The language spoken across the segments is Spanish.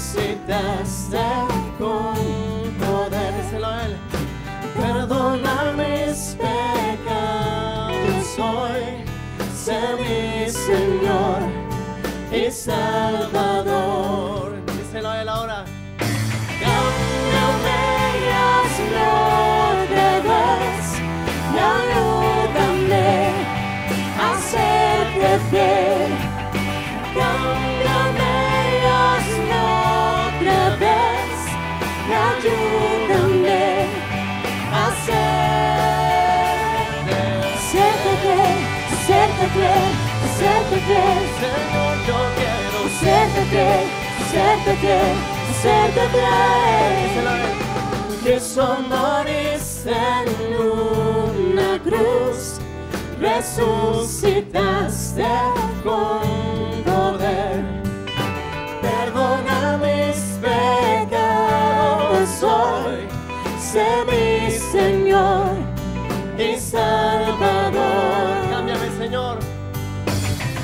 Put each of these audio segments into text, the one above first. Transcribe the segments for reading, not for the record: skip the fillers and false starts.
resucitaste con poder. Díselo a Él. Perdona mis pecados hoy, sé mi Señor y Salvador. Díselo a Él ahora. Cámbiame y hazme otra vez, y ayúdame a serte fiel. Cámbiame y hazme otra vez, y ayúdame a serte fiel, serte fiel, serte fiel. Señor, yo quiero serte fiel, serte fiel, serte fiel. Cristo moriste en una cruz, resucitaste con poder. Perdona mis pecados hoy, sé mi Señor y Salvador. Cámbiame, Señor.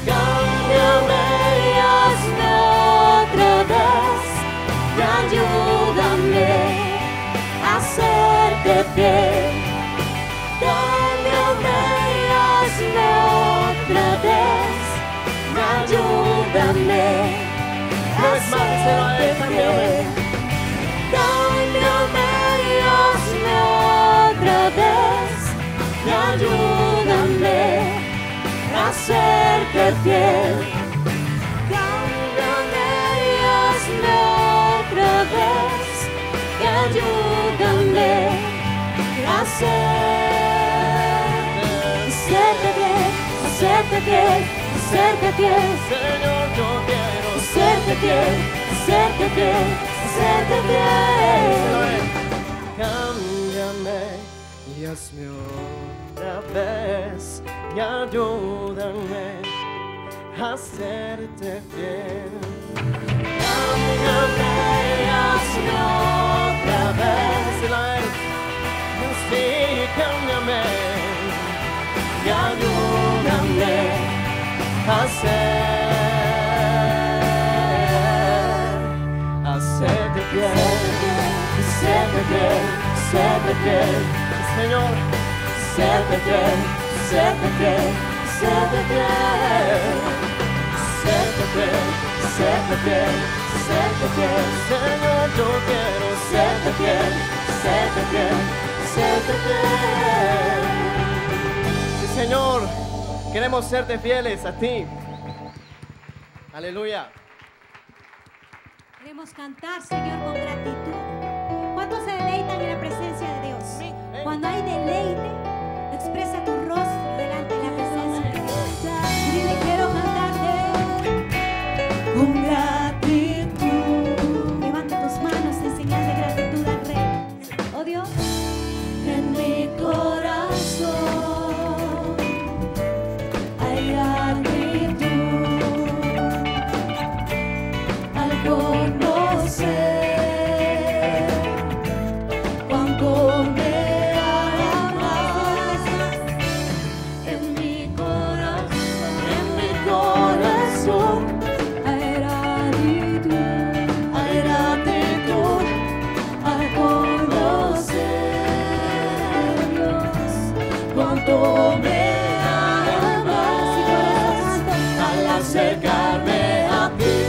Cámbiame y hazme otra vez, y ayúdame a serte fiel. Cámbiame y hazme otra vez, y ayúdame a serte fiel. Cámbiame y hazme otra vez, y ayúdame a serte fiel. Cámbiame y hazme otra vez, y ayúdame a serte fiel, serte fiel, serte fiel. Señor, yo quiero serte fiel, serte fiel, serte fiel. Cámbiame y hazme otra vez, y ayúdame a serte fiel. Cámbiame y hazme otra vez. Sí, cámbiame y ayúdame a serte fiel, serte fiel, serte fiel. Señor, serte fiel, serte fiel, serte fiel, serte fiel, serte fiel, serte fiel. Señor, yo quiero serte fiel, serte fiel, serte fiel. Sí, Señor, queremos serte fieles a ti. Aleluya. Queremos cantar, Señor, con gratitud. ¿Cuántos se deleitan en la presencia de Dios? Cuando hay deleite, expresa tu rostro delante de la presencia de Dios. Y dile, quiero cantarte con gratitud. Levanta tus manos en señal de gratitud al Rey. Oh Dios, en mi corazón hay gratitud al conocer cuánto me amas. En mi corazón hay gratitud al conocer, Dios, cuánto me amas. Al acercarme a ti,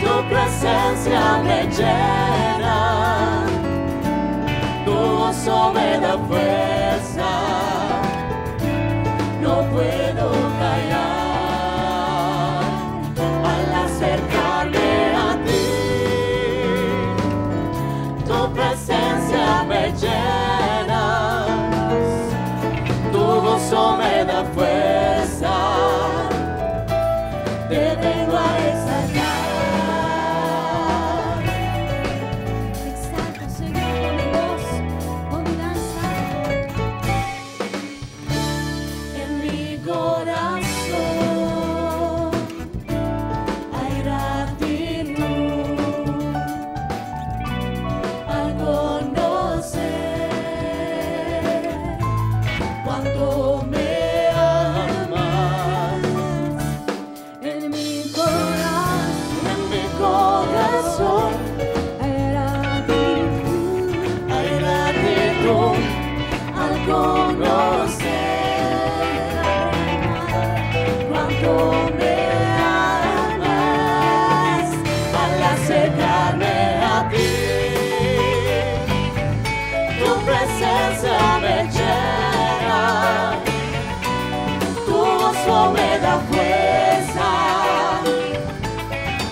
tu presencia me llena, tu gozo me da fuerza, no puedo callar. Al acercarme a ti, tu presencia me llena, tu gozo me da fuerza, te vengo a exaltar. Te exalto, Señor, con mi voz, con mi danza. presencia me llena, tu gozo me da fuerza,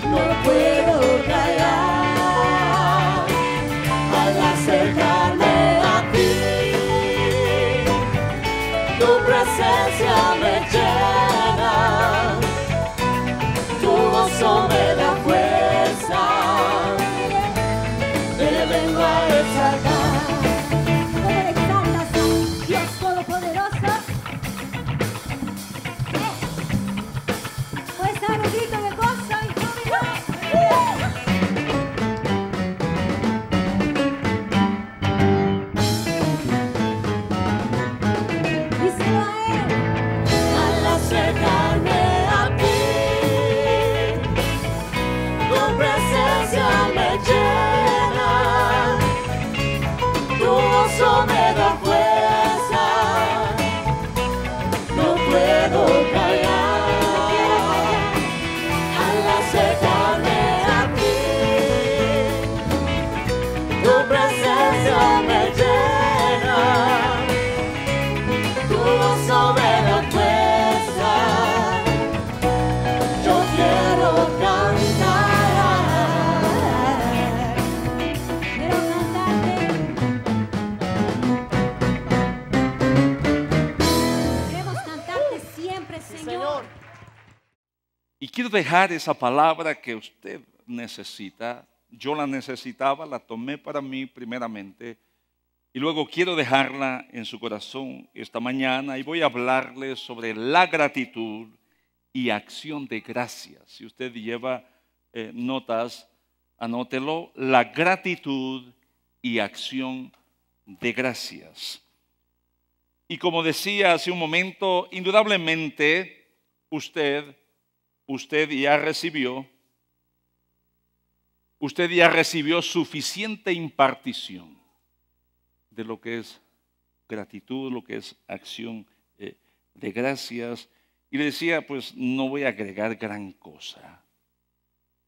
no puedo callar al acercarme a ti. Tu presencia me llena, tu gozo me da fuerza, te vengo a exaltar. ¿Cómo le exaltas, Dios Todopoderoso? Puedes dar un grito de gozo y júbilo. Díselo a Él. Al acercarme a ti, tu presencia me llena, tu gozo me da fuerza, no puedo callar. Al acercarme a ti, tu presencia me llena, tu gozo me da fuerza, yo quiero cantar. Quiero cantarte. Queremos cantarte siempre, Señor. Y quiero dejar esa palabra que usted necesita. Yo la necesitaba, la tomé para mí primeramente. Y luego quiero dejarla en su corazón esta mañana y voy a hablarle sobre la gratitud y acción de gracias. Si usted lleva notas, anótelo. La gratitud y acción de gracias. Y como decía hace un momento, indudablemente usted ya recibió suficiente impartición de lo que es gratitud, lo que es acción de gracias. Y le decía, pues no voy a agregar gran cosa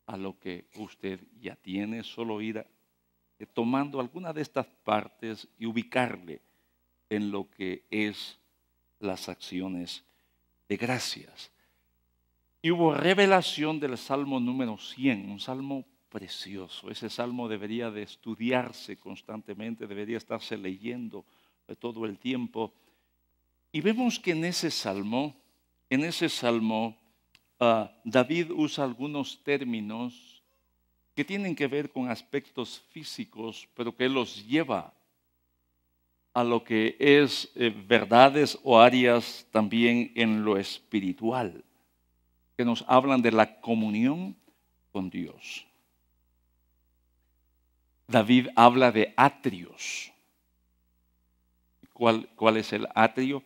a lo que usted ya tiene, solo ir tomando alguna de estas partes y ubicarle en lo que es las acciones de gracias. Y hubo revelación del Salmo número 100, un salmo precioso. Ese salmo debería de estudiarse constantemente, debería estarse leyendo todo el tiempo. Y vemos que en ese salmo, David usa algunos términos que tienen que ver con aspectos físicos, pero que los lleva a lo que es verdades o áreas también en lo espiritual, que nos hablan de la comunión con Dios. David habla de atrios. ¿Cuál es el atrio?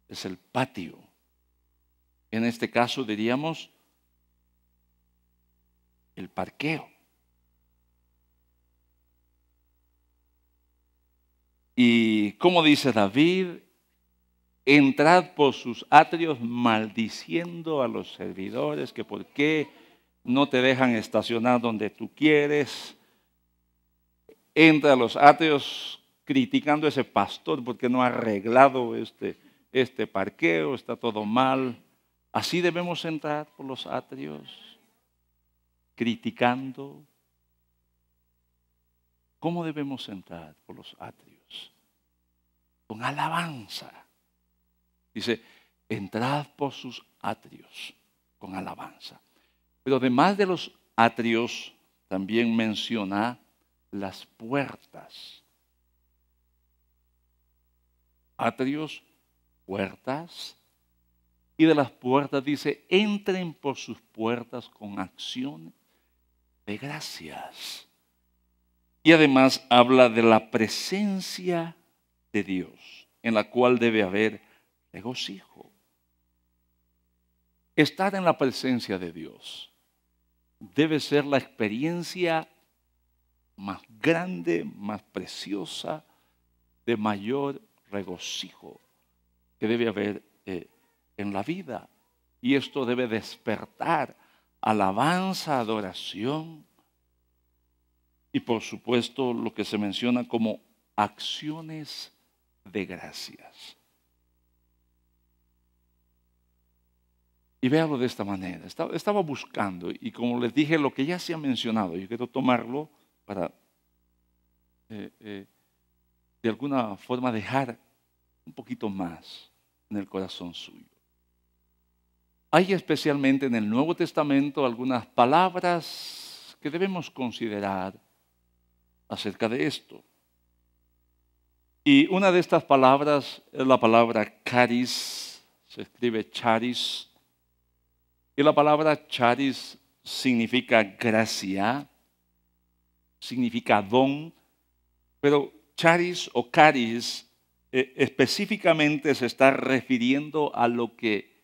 Es el patio. En este caso diríamos el parqueo. Y como dice David, entrad por sus atrios maldiciendo a los servidores, que por qué no te dejan estacionar donde tú quieres. Entra a los atrios criticando a ese pastor porque no ha arreglado este parqueo, está todo mal. Así debemos entrar por los atrios, criticando. ¿Cómo debemos entrar por los atrios? Con alabanza. Dice, entrad por sus atrios con alabanza. Pero además de los atrios, también menciona las puertas. Atrios, puertas. Y de las puertas dice, entren por sus puertas con acción de gracias. Y además habla de la presencia de Dios, en la cual debe haber regocijo. Estar en la presencia de Dios debe ser la experiencia más grande, más preciosa, de mayor regocijo que debe haber en la vida. Y esto debe despertar alabanza, adoración y por supuesto lo que se menciona como acciones de gracias. Y véalo de esta manera. Estaba buscando y como les dije, lo que ya se ha mencionado, yo quiero tomarlo para de alguna forma dejar un poquito más en el corazón suyo. Hay especialmente en el Nuevo Testamento algunas palabras que debemos considerar acerca de esto. Y una de estas palabras es la palabra charis, se escribe charis. Y la palabra charis significa gracia, significa don, pero charis o caris específicamente se está refiriendo a lo que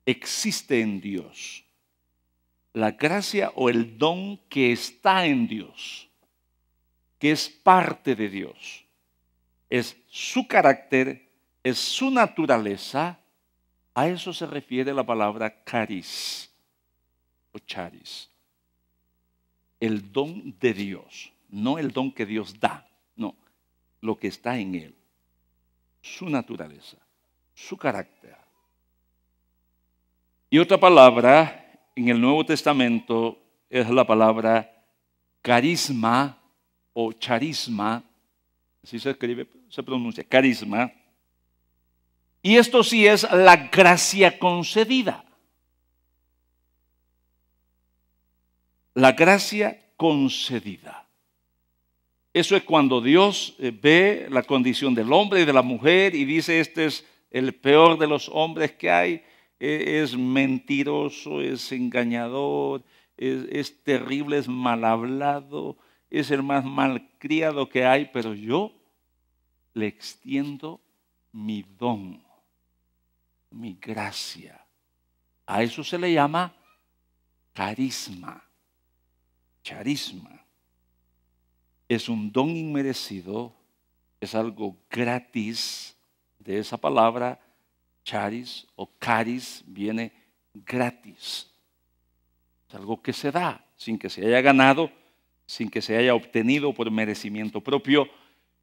existe en Dios. La gracia o el don que está en Dios, que es parte de Dios. Es su carácter, es su naturaleza. A eso se refiere la palabra caris o charis. El don de Dios, no el don que Dios da, no, lo que está en él. Su naturaleza, su carácter. Y otra palabra en el Nuevo Testamento es la palabra carisma o charisma, así se escribe, se pronuncia, carisma. Y esto sí es la gracia concedida. La gracia concedida. Eso es cuando Dios ve la condición del hombre y de la mujer y dice, este es el peor de los hombres que hay, es mentiroso, es engañador, es terrible, es mal hablado, es el más malcriado que hay, pero yo le extiendo mi don, mi gracia. A eso se le llama carisma, charisma. Es un don inmerecido, es algo gratis. De esa palabra, charis o caris, viene gratis. Es algo que se da, sin que se haya ganado, sin que se haya obtenido por merecimiento propio.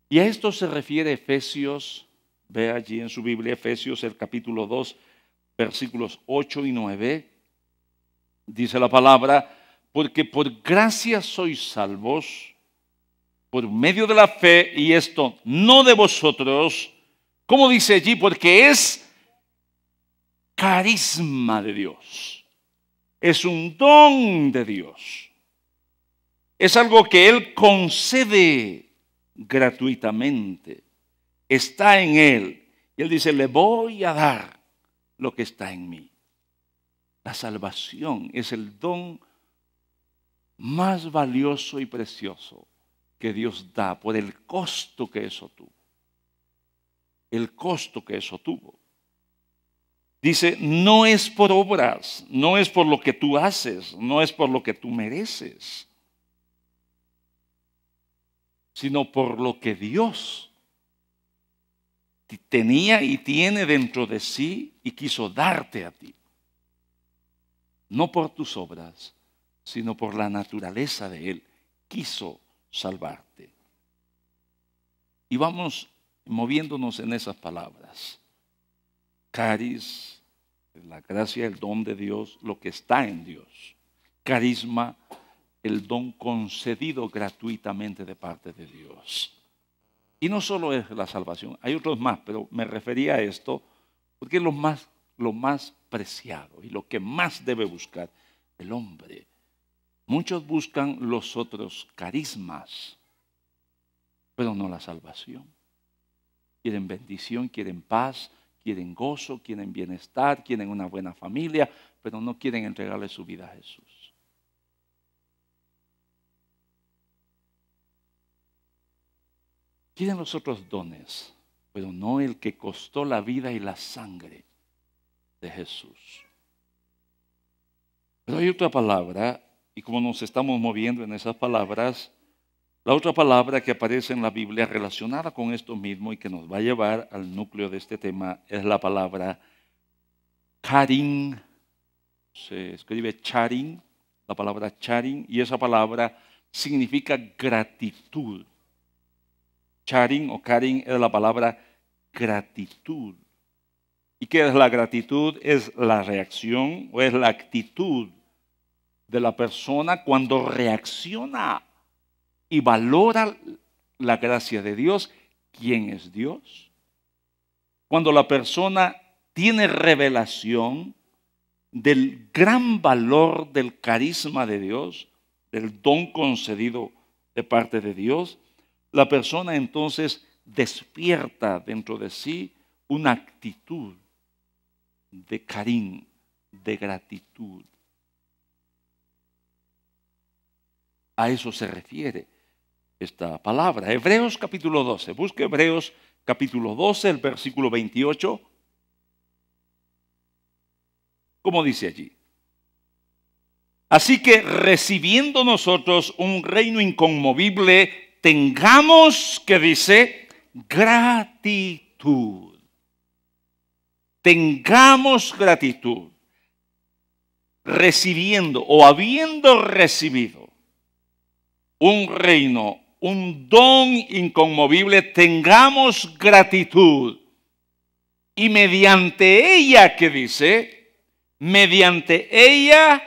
Y a esto se refiere Efesios, ve allí en su Biblia, Efesios el capítulo 2, versículos 8 y 9. Dice la palabra, porque por gracia sois salvos, por medio de la fe, y esto no de vosotros, como dice allí, porque es carisma de Dios. Es un don de Dios. Es algo que Él concede gratuitamente. Está en Él. Y Él dice, le voy a dar lo que está en mí. La salvación es el don más valioso y precioso que Dios da por el costo que eso tuvo. El costo que eso tuvo. Dice, no es por obras, no es por lo que tú haces, no es por lo que tú mereces, sino por lo que Dios tenía y tiene dentro de sí y quiso darte a ti. No por tus obras, sino por la naturaleza de Él. Quiso salvarte. Y vamos moviéndonos en esas palabras. Caris, la gracia, el don de Dios, lo que está en Dios. Carisma, el don concedido gratuitamente de parte de Dios. Y no solo es la salvación, hay otros más, pero me refería a esto porque es lo más preciado y lo que más debe buscar el hombre. Muchos buscan los otros carismas, pero no la salvación. Quieren bendición, quieren paz, quieren gozo, quieren bienestar, quieren una buena familia, pero no quieren entregarle su vida a Jesús. Quieren los otros dones, pero no el que costó la vida y la sangre de Jesús. Pero hay otra palabra, y como nos estamos moviendo en esas palabras, la otra palabra que aparece en la Biblia relacionada con esto mismo y que nos va a llevar al núcleo de este tema es la palabra charin. Se escribe charin, la palabra charin, y esa palabra significa gratitud. Charin o carin es la palabra gratitud. ¿Y qué es la gratitud? Es la reacción o es la actitud de la persona cuando reacciona y valora la gracia de Dios. ¿Quién es Dios? Cuando la persona tiene revelación del gran valor del carisma de Dios, del don concedido de parte de Dios, la persona entonces despierta dentro de sí una actitud de cariño, de gratitud. A eso se refiere esta palabra. Hebreos capítulo 12. Busque Hebreos capítulo 12, el versículo 28. ¿Cómo dice allí? Así que recibiendo nosotros un reino inconmovible, tengamos, que dice, gratitud. Tengamos gratitud. Recibiendo o habiendo recibido un reino, un don inconmovible, tengamos gratitud. Y mediante ella, que dice, mediante ella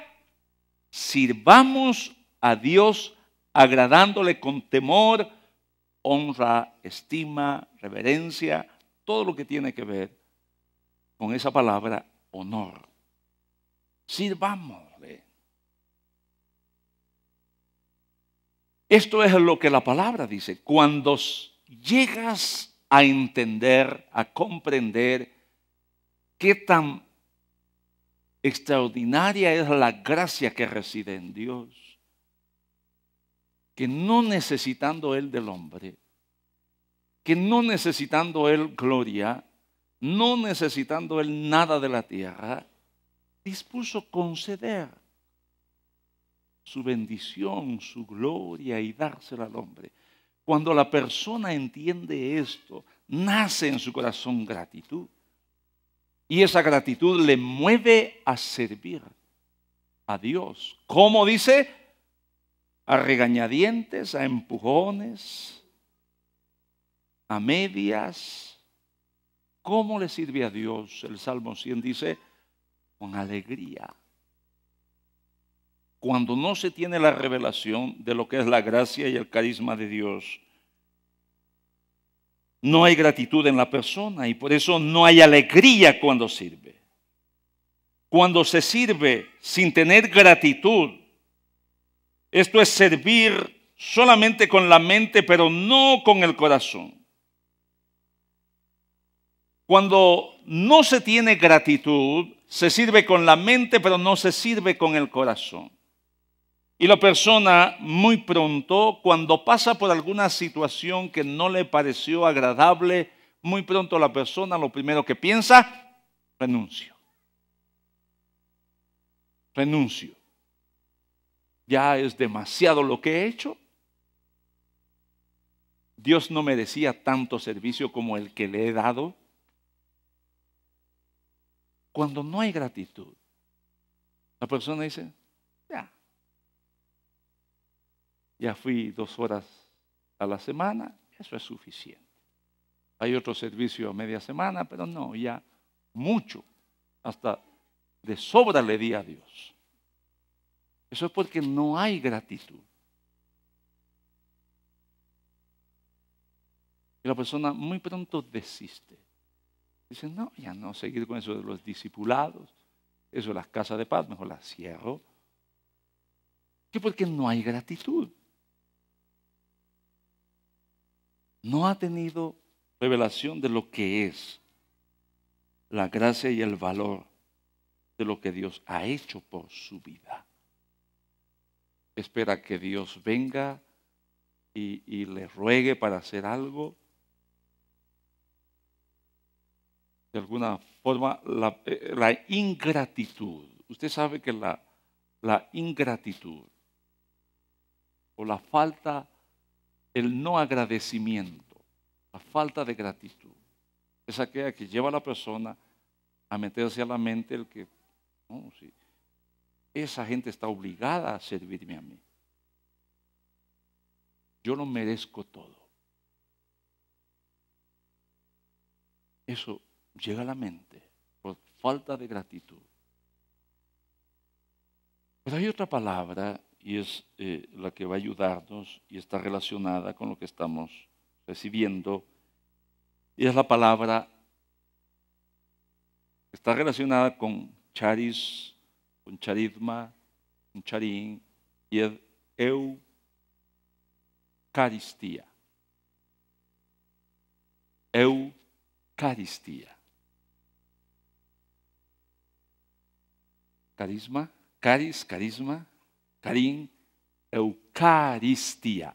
sirvamos a Dios agradándole con temor, honra, estima, reverencia, todo lo que tiene que ver con esa palabra honor. Sirvámosle. Esto es lo que la palabra dice. Cuando llegas a entender, a comprender qué tan extraordinaria es la gracia que reside en Dios, que no necesitando Él del hombre, que no necesitando Él gloria, no necesitando Él nada de la tierra, dispuso conceder su bendición, su gloria y dársela al hombre. Cuando la persona entiende esto, nace en su corazón gratitud. Y esa gratitud le mueve a servir a Dios. ¿Cómo dice? A regañadientes, a empujones, a medias. ¿Cómo le sirve a Dios? El Salmo 100 dice, con alegría. Cuando no se tiene la revelación de lo que es la gracia y el carisma de Dios, no hay gratitud en la persona y por eso no hay alegría cuando sirve. Cuando se sirve sin tener gratitud, esto es servir solamente con la mente, pero no con el corazón. Cuando no se tiene gratitud, se sirve con la mente, pero no se sirve con el corazón. Y la persona muy pronto, cuando pasa por alguna situación que no le pareció agradable, muy pronto la persona lo primero que piensa, renuncio. Renuncio. Ya es demasiado lo que he hecho. Dios no merecía tanto servicio como el que le he dado. Cuando no hay gratitud, la persona dice, ya fui 2 horas a la semana, eso es suficiente. Hay otro servicio a media semana, pero no, ya mucho, hasta de sobra le di a Dios. Eso es porque no hay gratitud. Y la persona muy pronto desiste. Dice, no, ya no seguir con eso de los discipulados, eso de las casas de paz, mejor las cierro. ¿Qué? Porque no hay gratitud. No ha tenido revelación de lo que es la gracia y el valor de lo que Dios ha hecho por su vida. Espera que Dios venga y le ruegue para hacer algo. De alguna forma, la ingratitud. Usted sabe que la ingratitud o la falta, el no agradecimiento, la falta de gratitud, es aquella que lleva a la persona a meterse a la mente el que, no, sí, esa gente está obligada a servirme a mí. Yo lo merezco todo. Eso llega a la mente por falta de gratitud. Pero hay otra palabra y es la que va a ayudarnos y está relacionada con lo que estamos recibiendo. Y es la palabra, está relacionada con charis, con charisma, con charín, y es eucaristía. Eucaristía. Carisma, carisma, carín, eucaristía.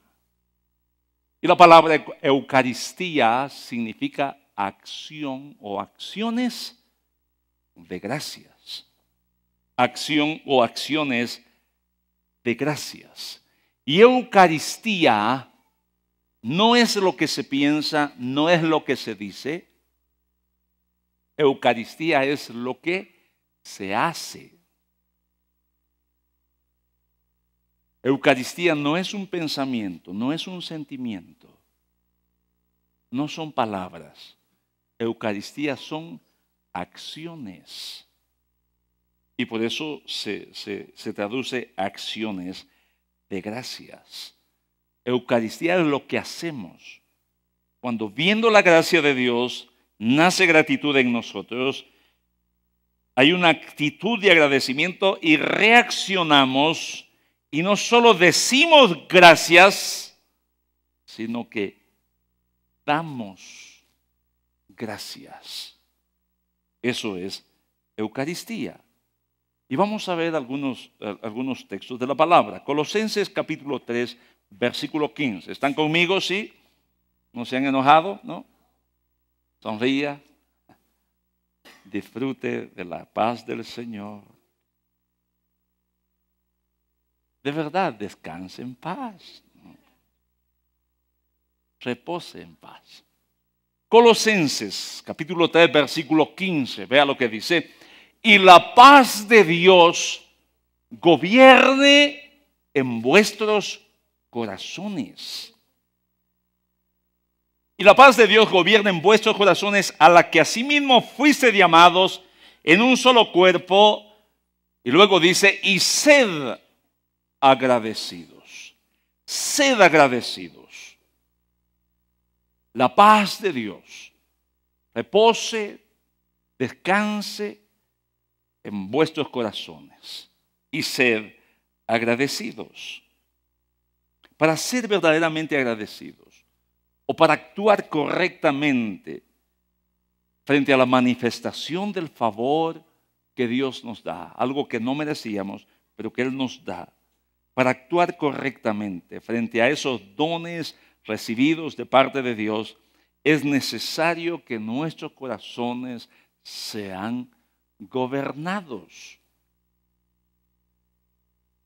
Y la palabra Eucaristía significa acción o acciones de gracias. Acción o acciones de gracias. Y Eucaristía no es lo que se piensa, no es lo que se dice. Eucaristía es lo que se hace. Eucaristía no es un pensamiento, no es un sentimiento, no son palabras. Eucaristía son acciones. Y por eso se traduce acciones de gracias. Eucaristía es lo que hacemos. Cuando viendo la gracia de Dios, nace gratitud en nosotros, hay una actitud de agradecimiento y reaccionamos. Y no solo decimos gracias, sino que damos gracias. Eso es Eucaristía. Y vamos a ver algunos textos de la palabra. Colosenses capítulo 3, versículo 15. ¿Están conmigo? ¿Sí? ¿No se han enojado? ¿No? Sonría. Disfrute de la paz del Señor. De verdad, descanse en paz. Repose en paz. Colosenses, capítulo 3, versículo 15. Vea lo que dice. Y la paz de Dios gobierne en vuestros corazones. Y la paz de Dios gobierne en vuestros corazones, a la que asimismo fuiste llamados en un solo cuerpo. Y luego dice, y sed agradecidos. Sed agradecidos. La paz de Dios repose, descanse en vuestros corazones y sed agradecidos. Para ser verdaderamente agradecidos o para actuar correctamente frente a la manifestación del favor que Dios nos da, algo que no merecíamos, pero que Él nos da. Para actuar correctamente frente a esos dones recibidos de parte de Dios, es necesario que nuestros corazones sean gobernados.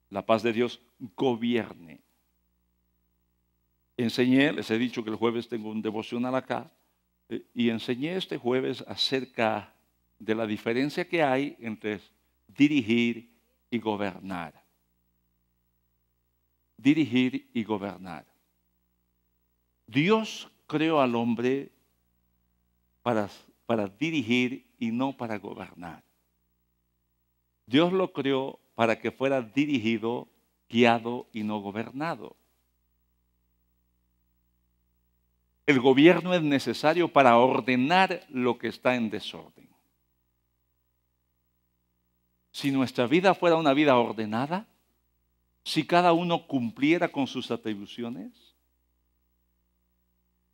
La paz de Dios gobierne. Les he dicho que el jueves tengo un devocional acá, y enseñé este jueves acerca de la diferencia que hay entre dirigir y gobernar. Dirigir y gobernar. Dios creó al hombre para dirigir y no para gobernar. Dios lo creó para que fuera dirigido, guiado y no gobernado. El gobierno es necesario para ordenar lo que está en desorden. Si nuestra vida fuera una vida ordenada, si cada uno cumpliera con sus atribuciones,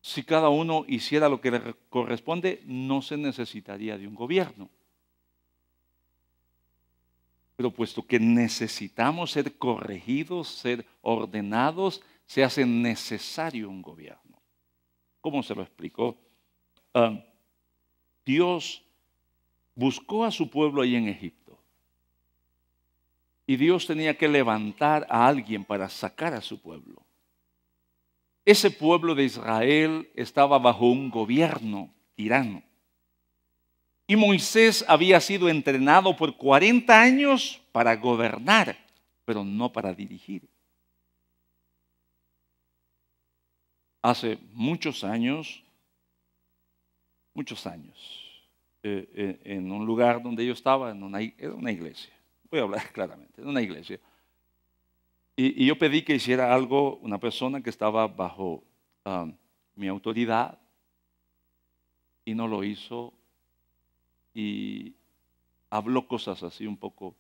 si cada uno hiciera lo que le corresponde, no se necesitaría de un gobierno. Pero puesto que necesitamos ser corregidos, ser ordenados, se hace necesario un gobierno. ¿Cómo se lo explicó? Dios buscó a su pueblo ahí en Egipto. Y Dios tenía que levantar a alguien para sacar a su pueblo. Ese pueblo de Israel estaba bajo un gobierno tirano. Y Moisés había sido entrenado por 40 años para gobernar, pero no para dirigir. Hace muchos años, muchos años, en un lugar donde yo estaba, era una iglesia. Voy a hablar claramente, era una iglesia. Y yo pedí que hiciera algo una persona que estaba bajo mi autoridad y no lo hizo y habló cosas así un poco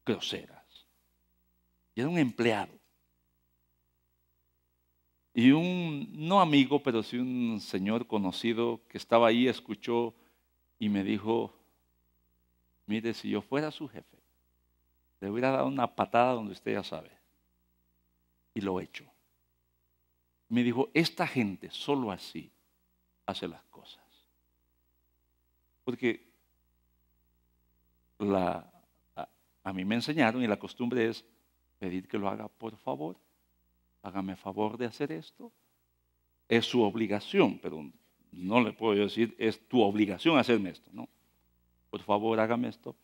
groseras. Y era un empleado. Y no amigo, pero sí un señor conocido que estaba ahí, escuchó y me dijo, mire, si yo fuera su jefe, le hubiera dado una patada donde usted ya sabe. Y lo he hecho. Me dijo, esta gente solo así hace las cosas. Porque a mí me enseñaron y la costumbre es pedir que lo haga por favor. Hágame favor de hacer esto. Es su obligación, pero no le puedo decir, es tu obligación hacerme esto. No, por favor, hágame esto.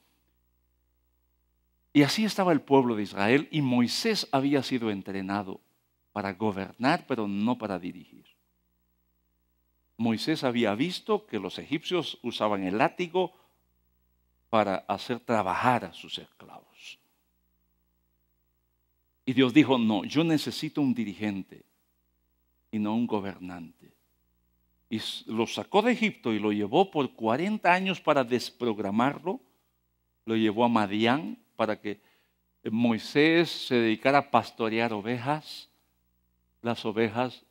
Y así estaba el pueblo de Israel y Moisés había sido entrenado para gobernar, pero no para dirigir. Moisés había visto que los egipcios usaban el látigo para hacer trabajar a sus esclavos. Y Dios dijo, no, yo necesito un dirigente y no un gobernante. Y lo sacó de Egipto y lo llevó por 40 años para desprogramarlo. Lo llevó a Madián para que Moisés se dedicara a pastorear ovejas. Las ovejas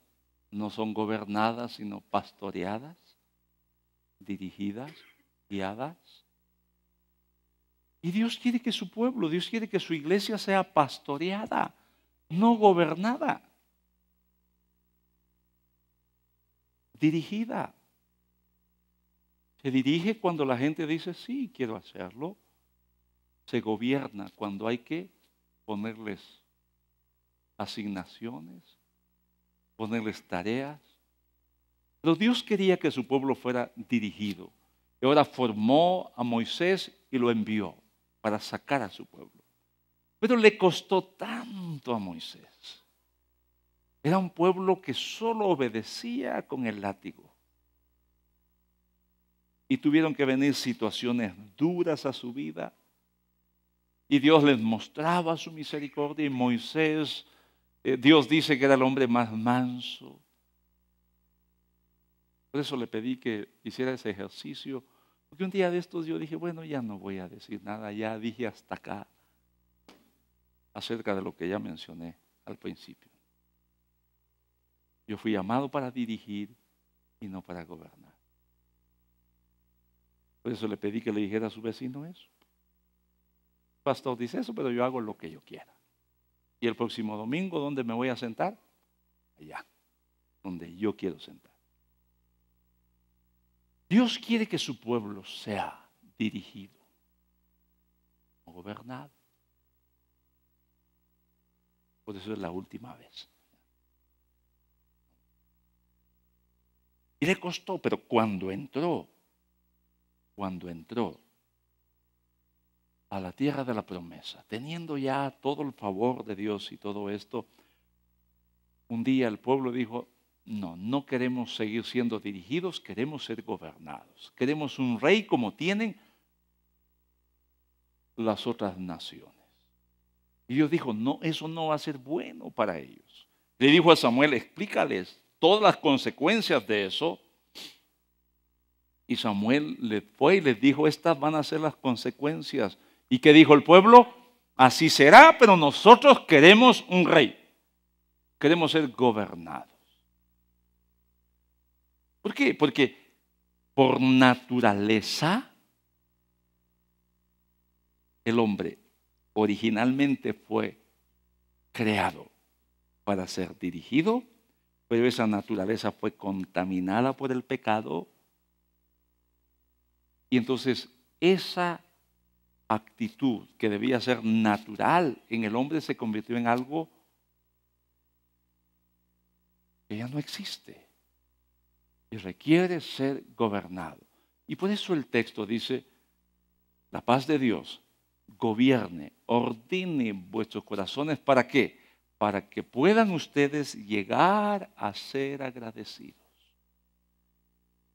no son gobernadas, sino pastoreadas, dirigidas, guiadas. Y Dios quiere que su pueblo, Dios quiere que su iglesia sea pastoreada, no gobernada, dirigida. Se dirige cuando la gente dice, sí, quiero hacerlo. Se gobierna cuando hay que ponerles asignaciones, ponerles tareas. Pero Dios quería que su pueblo fuera dirigido. Y ahora formó a Moisés y lo envió para sacar a su pueblo. Pero le costó tanto a Moisés. Era un pueblo que solo obedecía con el látigo. Y tuvieron que venir situaciones duras a su vida. Y Dios les mostraba su misericordia. Y Moisés, Dios dice que era el hombre más manso. Por eso le pedí que hiciera ese ejercicio. Porque un día de estos yo dije, bueno, ya no voy a decir nada. Ya dije hasta acá acerca de lo que ya mencioné al principio. Yo fui llamado para dirigir y no para gobernar. Por eso le pedí que le dijera a su vecino eso. El pastor dice eso, pero yo hago lo que yo quiera. Y el próximo domingo, ¿dónde me voy a sentar? Allá, donde yo quiero sentar. Dios quiere que su pueblo sea dirigido, no gobernado. Por eso es la última vez. Y le costó, pero cuando entró a la tierra de la promesa, teniendo ya todo el favor de Dios y todo esto, un día el pueblo dijo, no queremos seguir siendo dirigidos, queremos ser gobernados. Queremos un rey como tienen las otras naciones. Y Dios dijo, no, eso no va a ser bueno para ellos. Le dijo a Samuel, explícales todas las consecuencias de eso. Y Samuel le fue y les dijo, estas van a ser las consecuencias. ¿Y qué dijo el pueblo? Así será, pero nosotros queremos un rey. Queremos ser gobernados. ¿Por qué? Porque por naturaleza el hombre originalmente fue creado para ser dirigido, pero esa naturaleza fue contaminada por el pecado. Y entonces esa actitud que debía ser natural en el hombre se convirtió en algo que ya no existe y requiere ser gobernado. Y por eso el texto dice, la paz de Dios gobierne, ordene vuestros corazones. ¿Para qué? Para que puedan ustedes llegar a ser agradecidos.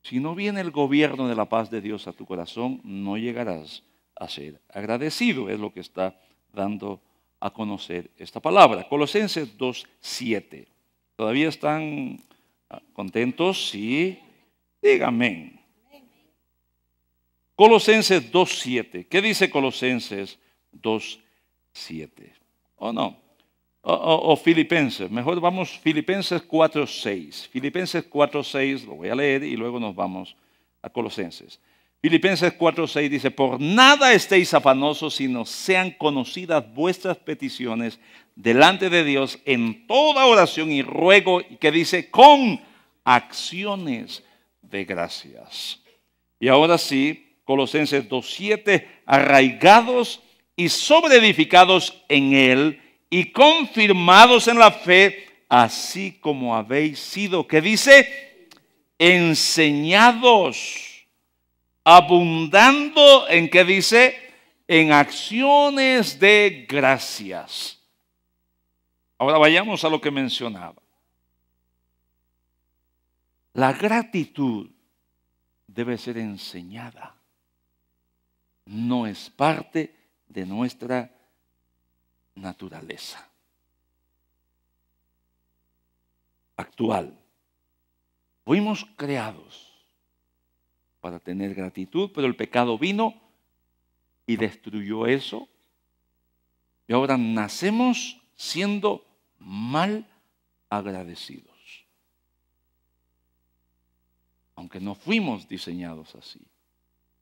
Si no viene el gobierno de la paz de Dios a tu corazón, no llegarás a ser agradecido. Es lo que está dando a conocer esta palabra. Colosenses 2:7. ¿Todavía están contentos? Sí. Dígame. Colosenses 2:7. ¿Qué dice Colosenses 2:7? ¿O no? O Filipenses. Mejor vamos Filipenses 4:6. Filipenses 4:6 lo voy a leer y luego nos vamos a Colosenses. Filipenses 4:6 dice, por nada estéis afanosos, sino sean conocidas vuestras peticiones delante de Dios en toda oración y ruego, que dice, con acciones de gracias. Y ahora sí, Colosenses 2:7, arraigados y sobreedificados en Él y confirmados en la fe, así como habéis sido, que dice, enseñados, abundando en, ¿qué dice? En acciones de gracias. Ahora vayamos a lo que mencionaba. La gratitud debe ser enseñada. No es parte de nuestra naturaleza actual. Fuimos creados para tener gratitud, pero el pecado vino y destruyó eso. Y ahora nacemos siendo mal agradecidos. Aunque no fuimos diseñados así.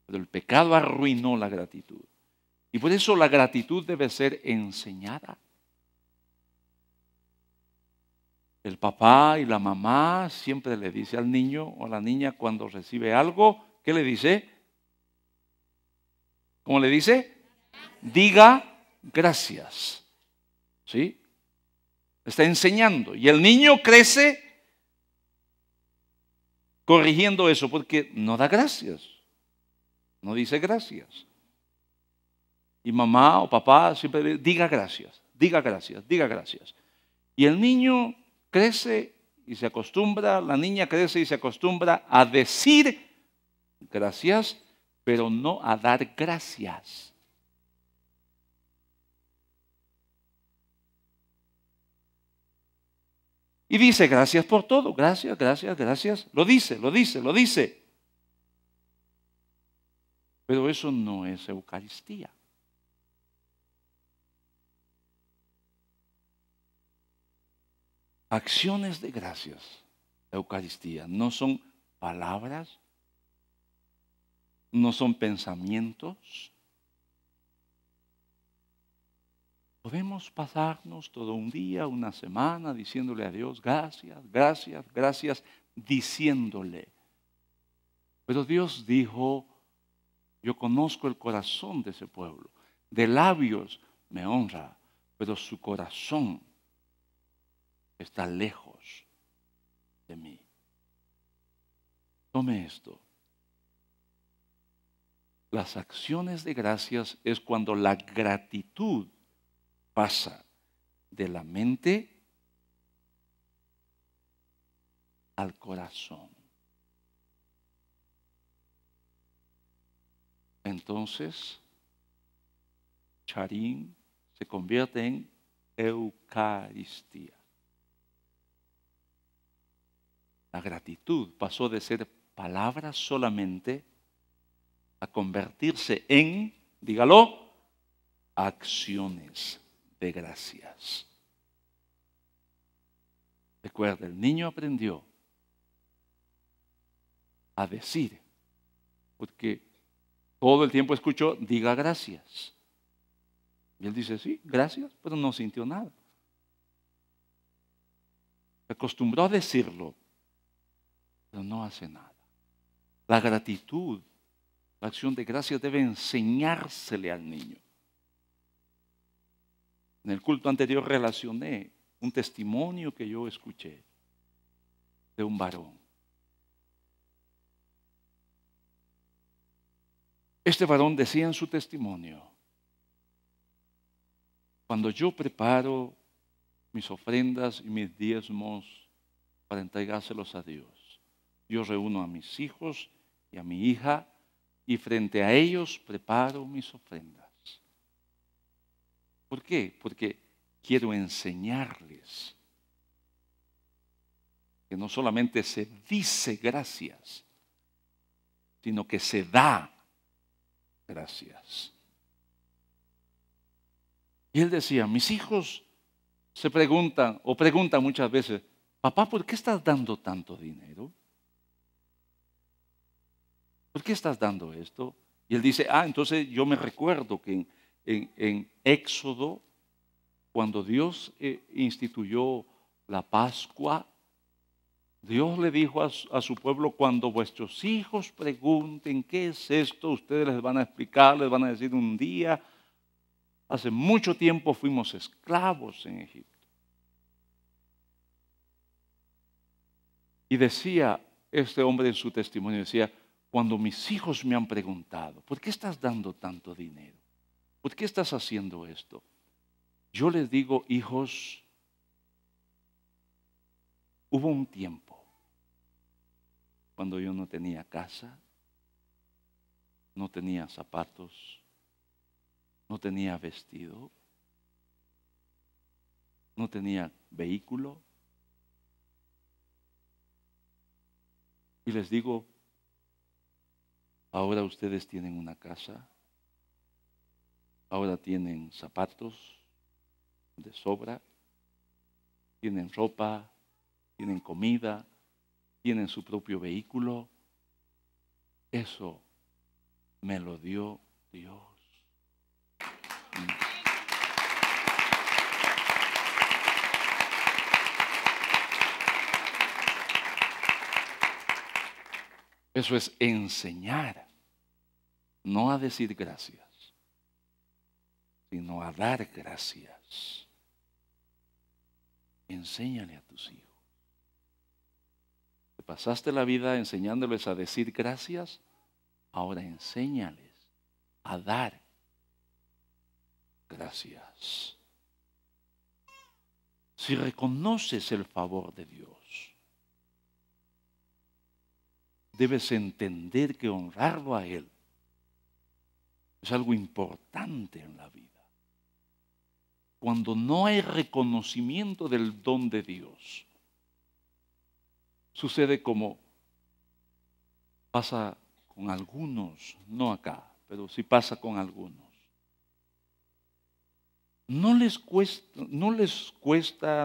Pero el pecado arruinó la gratitud. Y por eso la gratitud debe ser enseñada. El papá y la mamá siempre le dice al niño o a la niña cuando recibe algo, ¿qué le dice? ¿Cómo le dice? Diga gracias. ¿Sí? Está enseñando. Y el niño crece corrigiendo eso porque no da gracias. No dice gracias. Y mamá o papá siempre le dice, diga gracias, diga gracias, diga gracias. Y el niño crece y se acostumbra, la niña crece y se acostumbra a decir gracias, pero no a dar gracias. Y dice gracias por todo, gracias, gracias, gracias. Lo dice, lo dice, lo dice. Pero eso no es Eucaristía. Acciones de gracias, Eucaristía, no son palabras, no son pensamientos. Podemos pasarnos todo un día, una semana, diciéndole a Dios, gracias, gracias, gracias, diciéndole. Pero Dios dijo, yo conozco el corazón de ese pueblo. De labios me honra, pero su corazón está lejos de mí. Tome esto. Las acciones de gracias es cuando la gratitud pasa de la mente al corazón. Entonces, Charín se convierte en Eucaristía. La gratitud pasó de ser palabras solamente a convertirse en, dígalo, acciones de gracias. Recuerda, el niño aprendió a decir, porque todo el tiempo escuchó, diga gracias. Y él dice, sí, gracias, pero no sintió nada. Se acostumbró a decirlo, pero no hace nada. La gratitud, la acción de gracias debe enseñársele al niño. En el culto anterior relacioné un testimonio que yo escuché de un varón. Este varón decía en su testimonio, cuando yo preparo mis ofrendas y mis diezmos para entregárselos a Dios, yo reúno a mis hijos y a mi hija y frente a ellos preparo mis ofrendas. ¿Por qué? Porque quiero enseñarles que no solamente se dice gracias, sino que se da gracias. Y él decía, mis hijos se preguntan o preguntan muchas veces, papá, ¿por qué estás dando tanto dinero? ¿Por qué estás dando esto? Y él dice, entonces yo me recuerdo que en Éxodo, cuando Dios instituyó la Pascua, Dios le dijo a su pueblo, cuando vuestros hijos pregunten qué es esto, ustedes les van a explicar, les van a decir un día, hace mucho tiempo fuimos esclavos en Egipto. Y decía este hombre en su testimonio, decía, cuando mis hijos me han preguntado, ¿por qué estás dando tanto dinero? ¿Por qué estás haciendo esto? Yo les digo, hijos, hubo un tiempo cuando yo no tenía casa, no tenía zapatos, no tenía vestido, no tenía vehículo. Y les digo, ahora ustedes tienen una casa, ahora tienen zapatos de sobra, tienen ropa, tienen comida, tienen su propio vehículo. Eso me lo dio Dios. Eso es enseñar, no a decir gracias, sino a dar gracias. Enséñale a tus hijos. ¿Te pasaste la vida enseñándoles a decir gracias? Ahora enséñales a dar gracias. Si reconoces el favor de Dios, debes entender que honrarlo a Él es algo importante en la vida. Cuando no hay reconocimiento del don de Dios, sucede como pasa con algunos, no acá, pero sí pasa con algunos. No les cuesta,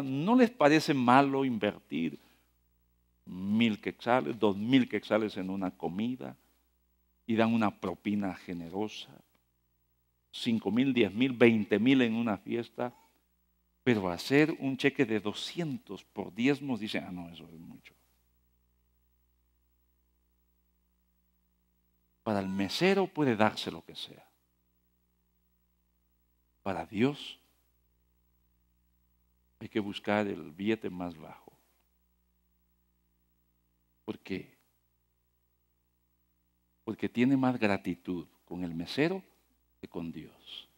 no les parece malo invertir 1,000 quetzales, 2,000 quetzales en una comida y dan una propina generosa, 5,000, 10,000, 20,000 en una fiesta, pero hacer un cheque de 200 por diezmos, dicen, no, eso es mucho. Para el mesero puede darse lo que sea. Para Dios hay que buscar el billete más bajo. ¿Por qué? Porque tiene más gratitud con el mesero que con Dios.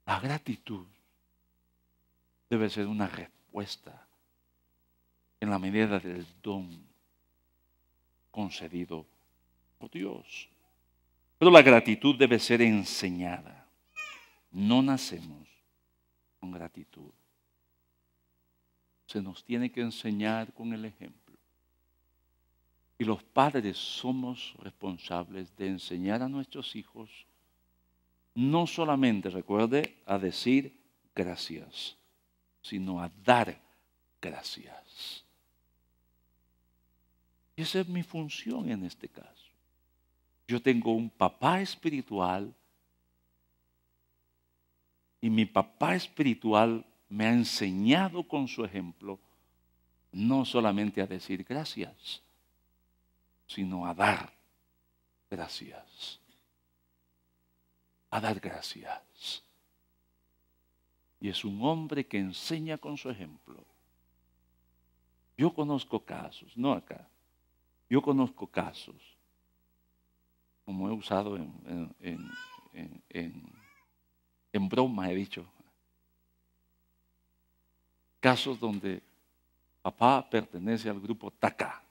La gratitud debe ser una respuesta en la medida del don concedido por Dios. Pero la gratitud debe ser enseñada. No nacemos con gratitud. Se nos tiene que enseñar con el ejemplo. Y los padres somos responsables de enseñar a nuestros hijos, no solamente, recuerde, a decir gracias, sino a dar gracias. Y esa es mi función en este caso. Yo tengo un papá espiritual y mi papá espiritual me ha enseñado con su ejemplo no solamente a decir gracias, sino a dar gracias. A dar gracias. Y es un hombre que enseña con su ejemplo. Yo conozco casos, no acá, yo conozco casos, como he usado en broma, he dicho, casos donde papá pertenece al grupo TACA.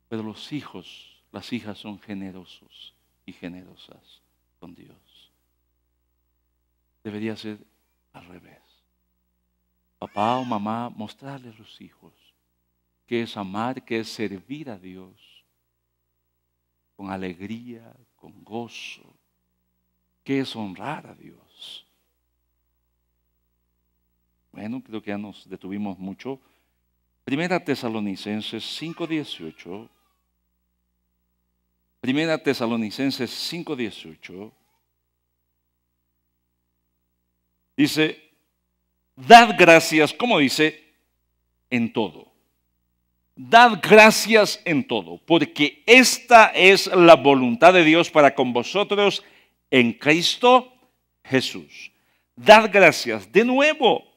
Pero los hijos, las hijas son generosos y generosas con Dios. Debería ser al revés. Papá o mamá, mostrarle a los hijos qué es amar, qué es servir a Dios con alegría, con gozo, qué es honrar a Dios. Bueno, creo que ya nos detuvimos mucho. Primera Tesalonicenses 5:18. Primera Tesalonicenses 5:18. Dice, dad gracias, ¿cómo dice? En todo. Dad gracias en todo, porque esta es la voluntad de Dios para con vosotros en Cristo Jesús. Dad gracias de nuevo.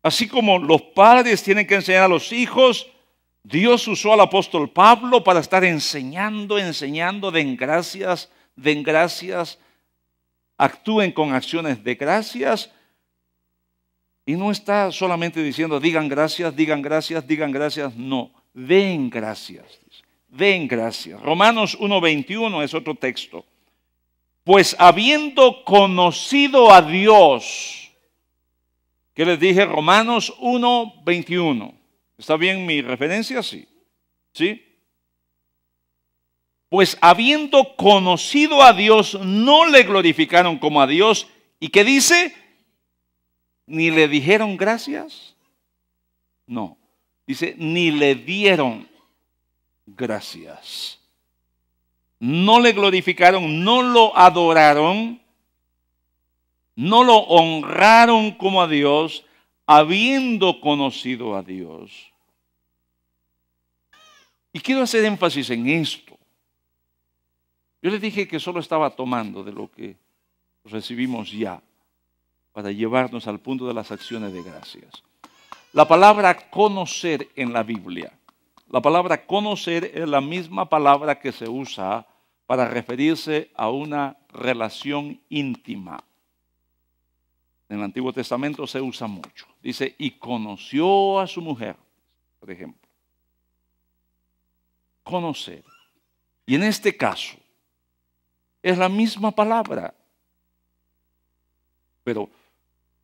Así como los padres tienen que enseñar a los hijos, Dios usó al apóstol Pablo para estar enseñando, den gracias, actúen con acciones de gracias. Y no está solamente diciendo digan gracias, no, den gracias. Den gracias. Romanos 1:21 es otro texto. Pues habiendo conocido a Dios, ¿qué les dije? Romanos 1:21. ¿Está bien mi referencia? Sí. ¿Sí? Pues habiendo conocido a Dios, no le glorificaron como a Dios. ¿Y qué dice? ¿Ni le dijeron gracias? No. Dice, ni le dieron gracias. No le glorificaron, no lo adoraron, no lo honraron como a Dios, habiendo conocido a Dios. Y quiero hacer énfasis en esto. Yo les dije que solo estaba tomando de lo que recibimos ya para llevarnos al punto de las acciones de gracias. La palabra conocer en la Biblia, la palabra conocer es la misma palabra que se usa para referirse a una relación íntima. En el Antiguo Testamento se usa mucho. Dice, y conoció a su mujer, por ejemplo. Conocer. Y en este caso, es la misma palabra. Pero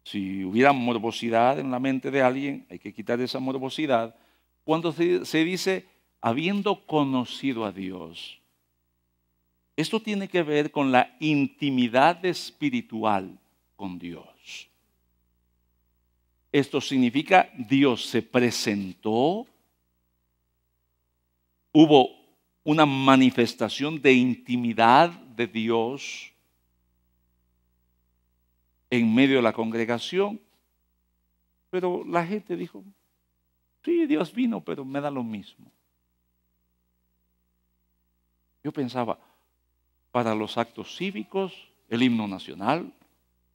si hubiera morbosidad en la mente de alguien, hay que quitar esa morbosidad. Cuando se dice, habiendo conocido a Dios, esto tiene que ver con la intimidad espiritual con Dios. Esto significa, Dios se presentó, hubo una manifestación de intimidad de Dios en medio de la congregación, pero la gente dijo, sí, Dios vino, pero me da lo mismo. Yo pensaba, para los actos cívicos, el himno nacional,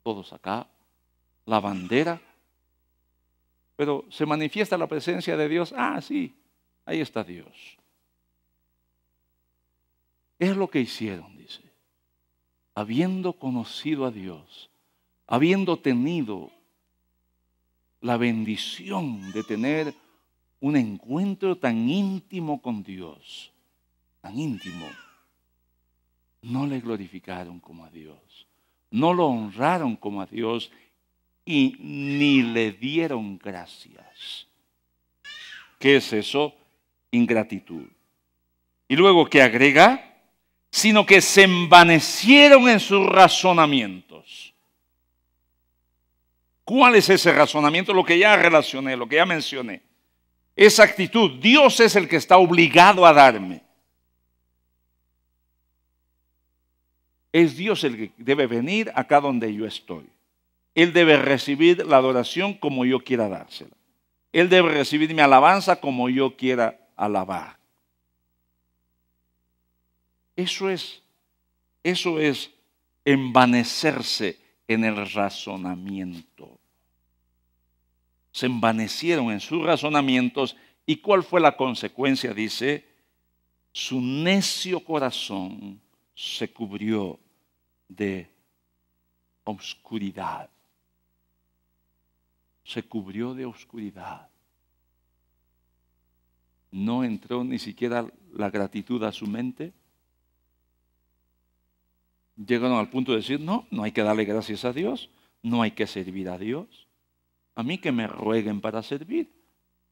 todos acá, la bandera, pero se manifiesta la presencia de Dios, sí, ahí está Dios. Es lo que hicieron, dice, habiendo conocido a Dios, habiendo tenido la bendición de tener un encuentro tan íntimo con Dios, tan íntimo, no le glorificaron como a Dios, no lo honraron como a Dios y ni le dieron gracias. ¿Qué es eso? Ingratitud. Y luego, ¿qué agrega? Sino que se envanecieron en sus razonamientos. ¿Cuál es ese razonamiento? Lo que ya relacioné, lo que ya mencioné. Esa actitud, Dios es el que está obligado a darme. Es Dios el que debe venir acá donde yo estoy. Él debe recibir la adoración como yo quiera dársela. Él debe recibir mi alabanza como yo quiera alabar. Eso es envanecerse en el razonamiento. Se envanecieron en sus razonamientos. ¿Y cuál fue la consecuencia? Dice, su necio corazón se cubrió de oscuridad. Se cubrió de oscuridad. No entró ni siquiera la gratitud a su mente. Llegaron al punto de decir, no hay que darle gracias a Dios, no hay que servir a Dios. A mí que me rueguen para servir.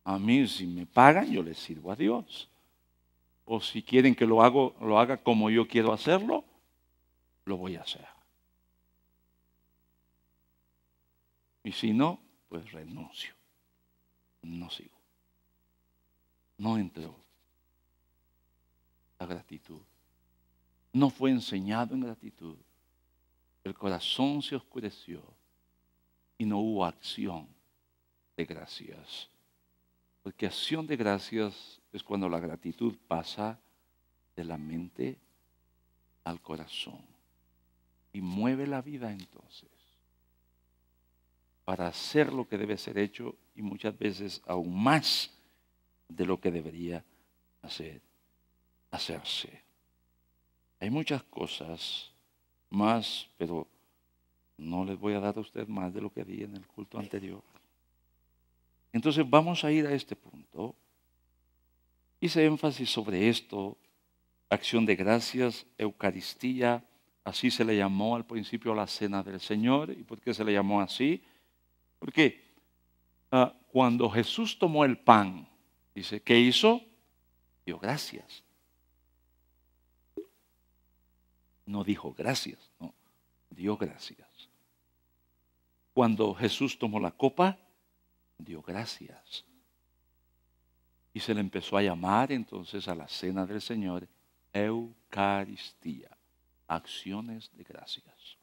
A mí si me pagan, yo les sirvo a Dios. O si quieren que lo haga como yo quiero hacerlo, lo voy a hacer. Y si no, pues renuncio. No sigo. No entró la gratitud. No fue enseñado en gratitud. El corazón se oscureció y no hubo acción de gracias. Porque acción de gracias es cuando la gratitud pasa de la mente al corazón y mueve la vida entonces para hacer lo que debe ser hecho y muchas veces aún más de lo que debería hacerse. Hay muchas cosas más, pero no les voy a dar a usted más de lo que di en el culto anterior. Entonces vamos a ir a este punto. Hice énfasis sobre esto, acción de gracias, Eucaristía, así se le llamó al principio a la cena del Señor. ¿Y por qué se le llamó así? Porque cuando Jesús tomó el pan, dice, ¿qué hizo? Dio gracias. No dijo gracias, no, dio gracias. Cuando Jesús tomó la copa, dio gracias. Y se le empezó a llamar entonces a la cena del Señor Eucaristía, acciones de gracias.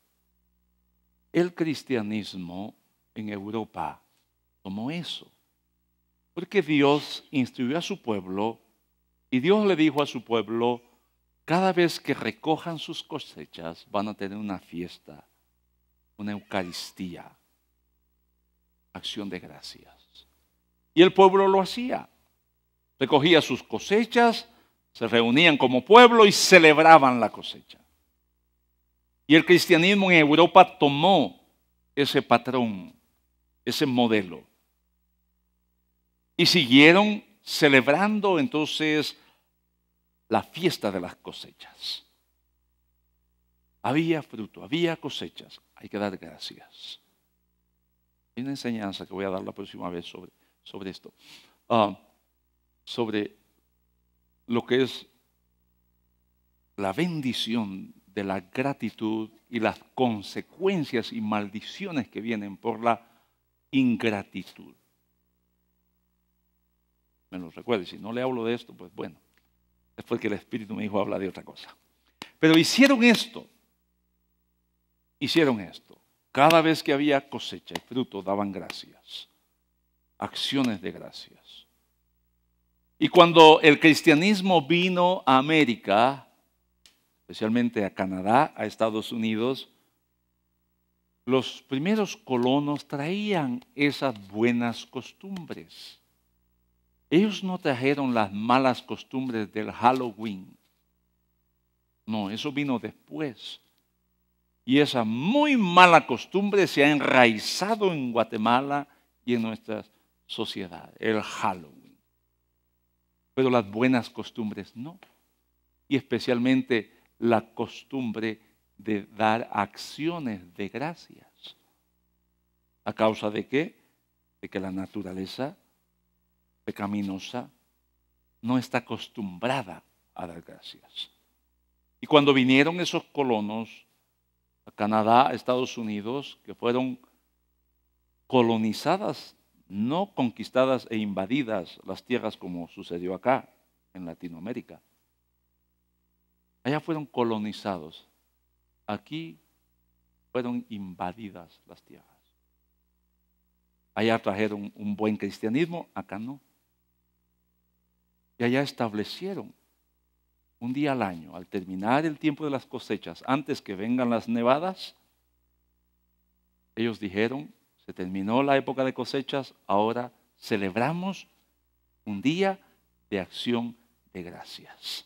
El cristianismo en Europa tomó eso, porque Dios instruyó a su pueblo y Dios le dijo a su pueblo, cada vez que recojan sus cosechas van a tener una fiesta, una Eucaristía, acción de gracias. Y el pueblo lo hacía. Recogía sus cosechas, se reunían como pueblo y celebraban la cosecha. Y el cristianismo en Europa tomó ese patrón, ese modelo. Y siguieron celebrando entonces la fiesta de las cosechas. Había fruto, había cosechas, hay que dar gracias. Hay una enseñanza que voy a dar la próxima vez sobre esto. Sobre lo que es la bendición de la gratitud y las consecuencias y maldiciones que vienen por la ingratitud. Me lo recuerdo, si no le hablo de esto, pues bueno, después que el Espíritu me dijo habla de otra cosa. Pero hicieron esto. Cada vez que había cosecha y fruto daban gracias, acciones de gracias. Y cuando el cristianismo vino a América, especialmente a Canadá, a Estados Unidos, los primeros colonos traían esas buenas costumbres. Ellos no trajeron las malas costumbres del Halloween. No, eso vino después. Y esa muy mala costumbre se ha enraizado en Guatemala y en nuestra sociedad, el Halloween. Pero las buenas costumbres no. Y especialmente la costumbre de dar acciones de gracias. ¿A causa de qué? De que la naturaleza pecaminosa no está acostumbrada a dar gracias. Y cuando vinieron esos colonos a Canadá, a Estados Unidos, que fueron colonizadas, no conquistadas e invadidas las tierras como sucedió acá en Latinoamérica. Allá fueron colonizados. Aquí fueron invadidas las tierras. Allá trajeron un buen cristianismo, acá no. Y allá establecieron un día al año, al terminar el tiempo de las cosechas, antes que vengan las nevadas, ellos dijeron, se terminó la época de cosechas, ahora celebramos un día de acción de gracias.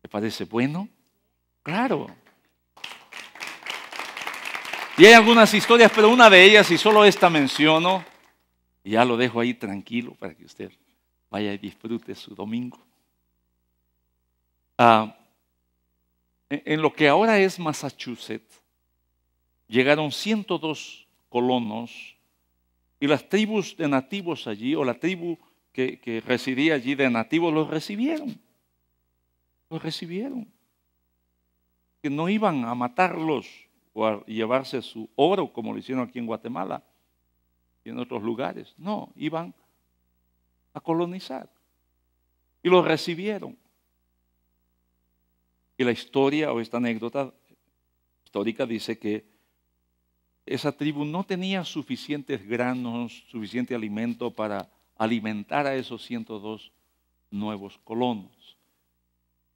¿Te parece bueno? Claro. Y hay algunas historias, pero una de ellas, y solo esta menciono, y ya lo dejo ahí tranquilo para que usted vaya y disfrute su domingo. En lo que ahora es Massachusetts, llegaron 102 colonos y las tribus de nativos allí, o la tribu que residía allí de nativos, los recibieron. Los recibieron. Que no iban a matarlos o a llevarse su oro como lo hicieron aquí en Guatemala y en otros lugares. No, iban a colonizar. Y los recibieron. Y la historia o esta anécdota histórica dice que esa tribu no tenía suficientes granos, suficiente alimento para alimentar a esos 102 nuevos colonos.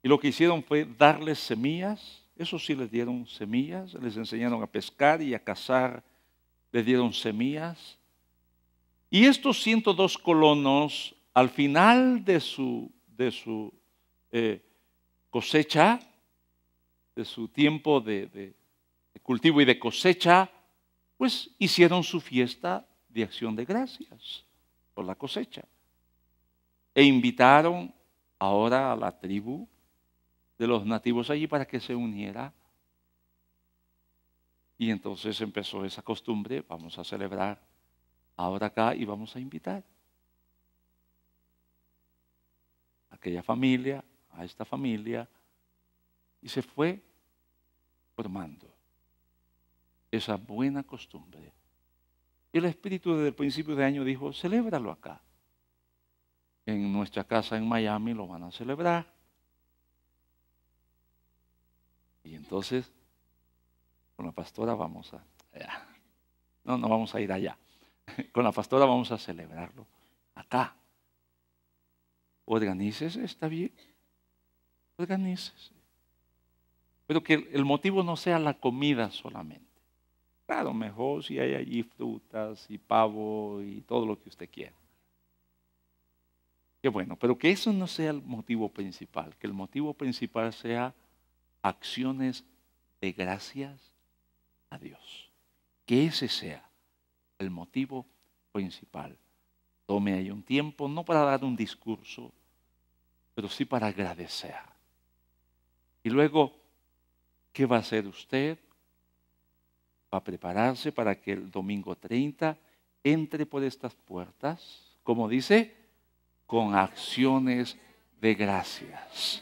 Y lo que hicieron fue darles semillas. Eso sí, les dieron semillas, les enseñaron a pescar y a cazar, les dieron semillas. Y estos 102 colonos, al final de su cosecha, de su tiempo de cultivo y de cosecha, pues hicieron su fiesta de acción de gracias por la cosecha. E invitaron ahora a la tribu de los nativos allí para que se uniera. Y entonces empezó esa costumbre, vamos a celebrar ahora acá y vamos a invitar a aquella familia, a esta familia, y se fue formando esa buena costumbre. Y el Espíritu desde el principio de año dijo, celébralo acá. En nuestra casa en Miami lo van a celebrar. Y entonces, con la pastora vamos a... No vamos a ir allá. Con la pastora vamos a celebrarlo acá. Organícese, está bien. Organícese. Pero que el motivo no sea la comida solamente. Claro, mejor si hay allí frutas y pavo y todo lo que usted quiera. Qué bueno, pero que eso no sea el motivo principal. Que el motivo principal sea acciones de gracias a Dios. Que ese sea el motivo principal. Tome ahí un tiempo, no para dar un discurso, pero sí para agradecer. Y luego, ¿qué va a hacer usted? Va a prepararse para que el domingo 30 entre por estas puertas, como dice, con acciones de gracias.